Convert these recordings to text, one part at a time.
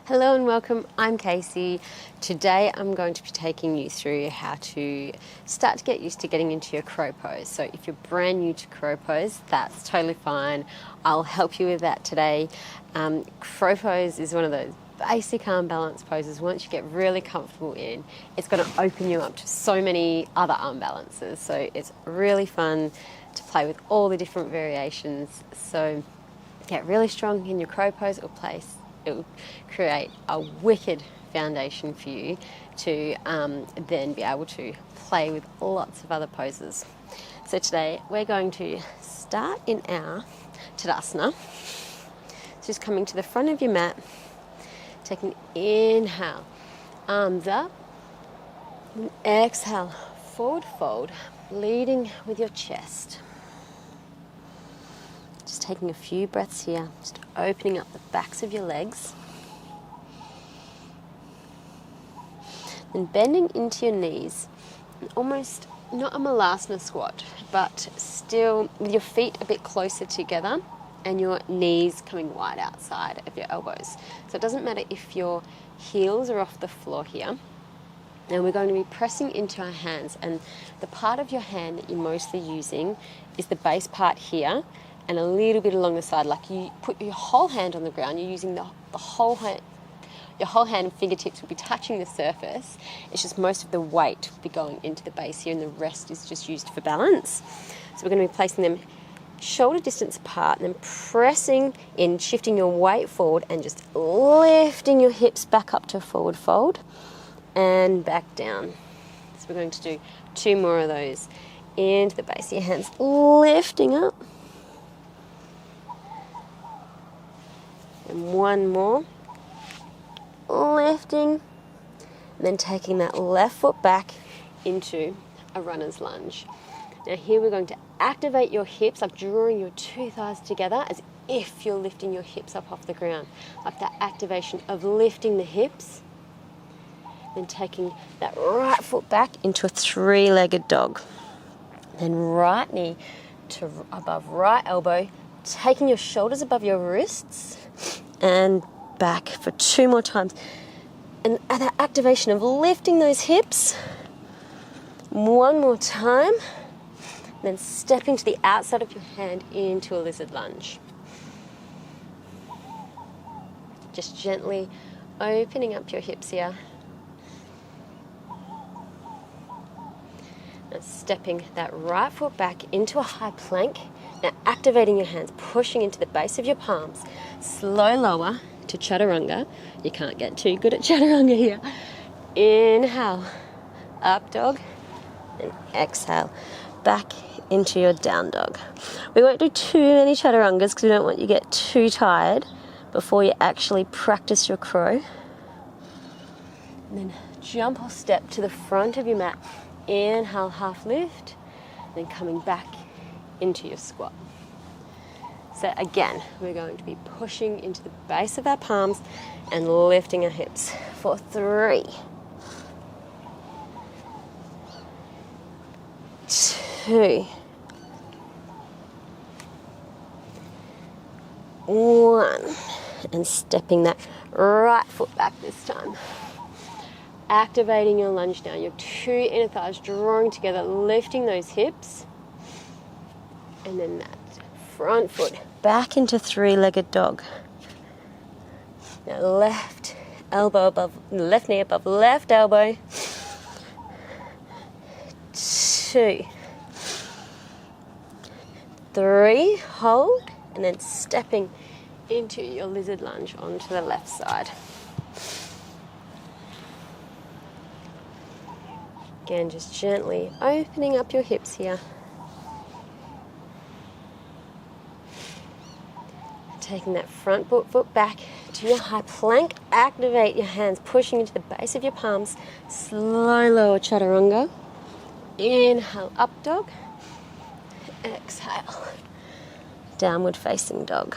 Hello and welcome, I'm Kasey. Today I'm going to be taking you through how to start to get used to getting into your crow pose. So if you're brand new to crow pose, that's totally fine. I'll help you with that today. Crow pose is one of those basic arm balance poses. Once you get really comfortable in, it's going to open you up to so many other arm balances. So it's really fun to play with all the different variations. So get really strong in your crow pose. It will create a wicked foundation for you to then be able to play with lots of other poses. So today we're going to start in our Tadasana. Just coming to the front of your mat, taking an inhale, arms up, and exhale, forward fold, leading with your chest. Just taking a few breaths here, just opening up the backs of your legs. And bending into your knees, almost not a Malasana squat, but still with your feet a bit closer together and your knees coming wide outside of your elbows. So it doesn't matter if your heels are off the floor here. And we're going to be pressing into our hands, and the part of your hand that you're mostly using is the base part here and a little bit along the side. Like you put your whole hand on the ground, you're using the whole hand. Your whole hand and fingertips will be touching the surface. It's just most of the weight will be going into the base here and the rest is just used for balance. So we're going to be placing them shoulder distance apart and then pressing in, shifting your weight forward and just lifting your hips back up to a forward fold and back down. So we're going to do 2 more of those. Into the base of your hands, lifting up. And 1 more. Lifting, and then taking that left foot back into a runner's lunge. Now here we're going to activate your hips, like drawing your 2 thighs together as if you're lifting your hips up off the ground. Like that activation of lifting the hips, then taking that right foot back into a 3-legged dog. Then right knee to above right elbow, taking your shoulders above your wrists and back for 2 more times. And that activation of lifting those hips, 1 more time, then stepping to the outside of your hand into a lizard lunge. Just gently opening up your hips here. And stepping that right foot back into a high plank. Now activating your hands, pushing into the base of your palms. Slow lower to chaturanga. You can't get too good at chaturanga here. Inhale, up dog, and exhale, back into your down dog. We won't do too many chaturangas because we don't want you to get too tired before you actually practice your crow. And then jump or step to the front of your mat. Inhale, half lift, then coming back into your squat. So again, we're going to be pushing into the base of our palms and lifting our hips for 3, 2, 1, and stepping that right foot back this time. Activating your lunge now, your 2 inner thighs drawing together, lifting those hips, and then that front foot back into 3-legged dog. Now left knee above left elbow. 2, 3, hold, and then stepping into your lizard lunge onto the left side. Again, just gently opening up your hips here. Taking that front foot back to your high plank. Activate your hands, pushing into the base of your palms. Slow lower chaturanga. Inhale, up dog. Exhale, downward facing dog.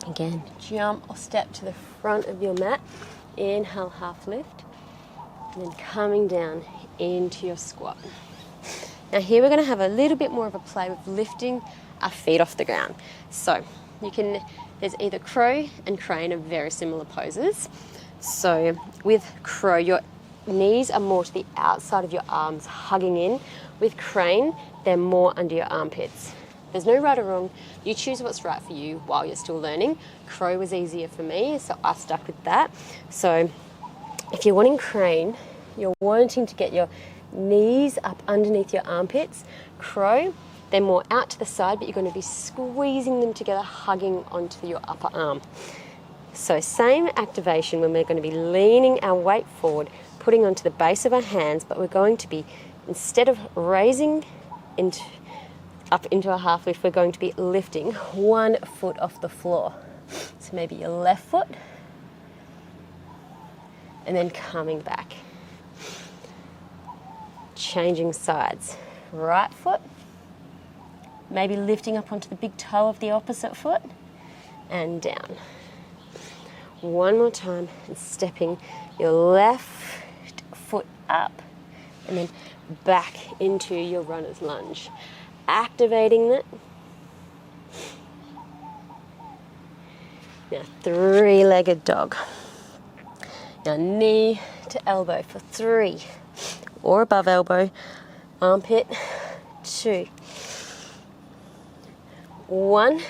Again, jump or step to the front of your mat. Inhale, half lift. And then coming down into your squat. Now here we're going to have a little bit more of a play with lifting our feet off the ground. So there's either crow and crane are very similar poses. So with crow, your knees are more to the outside of your arms, hugging in. With crane, they're more under your armpits. There's no right or wrong. You choose what's right for you while you're still learning. Crow was easier for me, so I stuck with that. So if you're wanting crane, you're wanting to get your knees up underneath your armpits. Crow, they're more out to the side, but you're going to be squeezing them together, hugging onto your upper arm. So same activation when we're going to be leaning our weight forward, putting onto the base of our hands, but we're going to be, instead of raising up into a half lift, we're going to be lifting 1 foot off the floor. So maybe your left foot, and then coming back. Changing sides. Right foot, maybe lifting up onto the big toe of the opposite foot, and down. One more time, and stepping your left foot up, and then back into your runner's lunge. Activating it. Now, 3-legged dog. Now, knee to elbow for 3, or above elbow, armpit, 2, 1,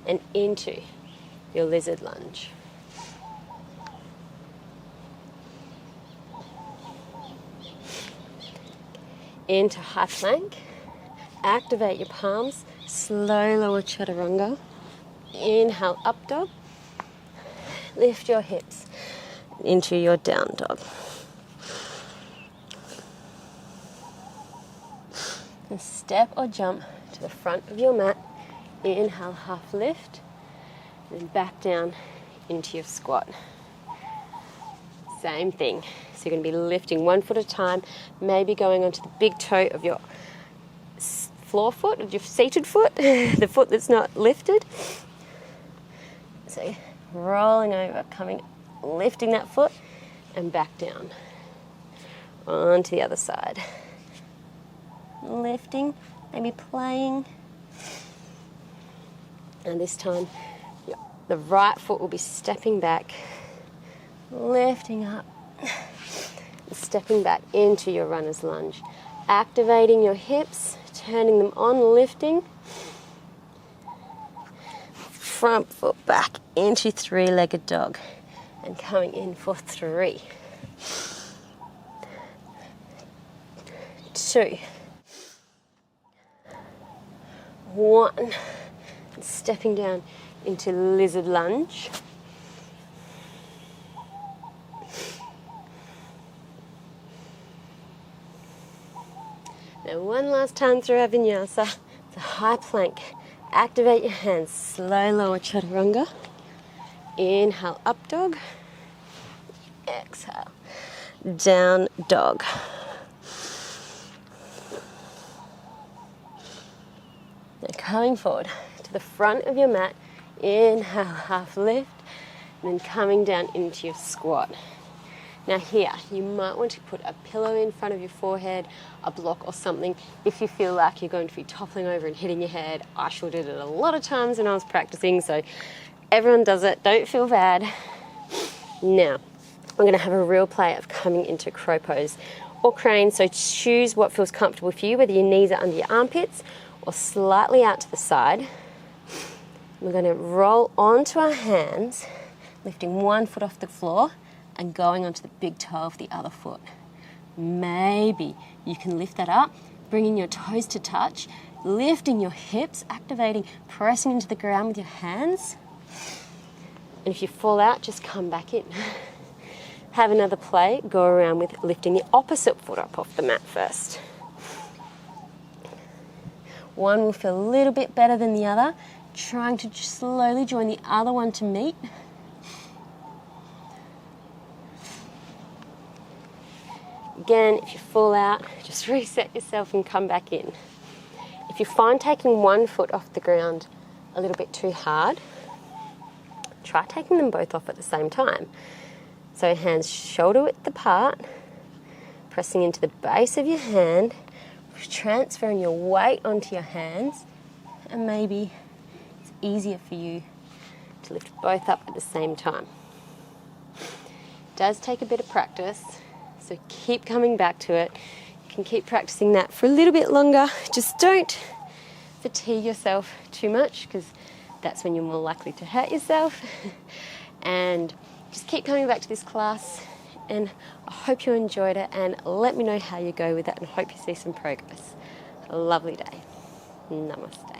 and into your lizard lunge. Into high plank. Activate your palms. Slow lower chaturanga. Inhale, up dog. Lift your hips into your down dog. And step or jump to the front of your mat. Inhale, half lift. And back down into your squat. Same thing. So you're going to be lifting 1 foot at a time, maybe going onto the big toe of your floor foot, of your seated foot, the foot that's not lifted. So rolling over, lifting that foot and back down. Onto the other side. Lifting, maybe playing. And this time, the right foot will be stepping back, lifting up, stepping back into your runner's lunge. Activating your hips, turning them on, lifting. Front foot back into 3-legged dog and coming in for 3, 2, 1. And stepping down into lizard lunge. Now one last time through our vinyasa, it's a high plank. Activate your hands, slow lower chaturanga. Inhale, up dog. Exhale, down dog. Now coming forward to the front of your mat. Inhale, half lift. And then coming down into your squat. Now here, you might want to put a pillow in front of your forehead, a block or something, if you feel like you're going to be toppling over and hitting your head. I sure did it a lot of times when I was practicing, so everyone does it, don't feel bad. Now, we're gonna have a real play of coming into crow pose or crane, so choose what feels comfortable for you, whether your knees are under your armpits or slightly out to the side. We're gonna roll onto our hands, lifting 1 foot off the floor, and going onto the big toe of the other foot. Maybe you can lift that up, bringing your toes to touch, lifting your hips, activating, pressing into the ground with your hands. And if you fall out, just come back in. Have another play, go around with lifting the opposite foot up off the mat first. One will feel a little bit better than the other, trying to slowly join the other one to meet. Again, if you fall out, just reset yourself and come back in. If you find taking 1 foot off the ground a little bit too hard, try taking them both off at the same time. So hands shoulder width apart, pressing into the base of your hand, transferring your weight onto your hands, and maybe it's easier for you to lift both up at the same time. It does take a bit of practice, so keep coming back to it. You can keep practicing that for a little bit longer. Just don't fatigue yourself too much, because that's when you're more likely to hurt yourself. And just keep coming back to this class, and I hope you enjoyed it, and let me know how you go with it, and I hope you see some progress. Have a lovely day. Namaste.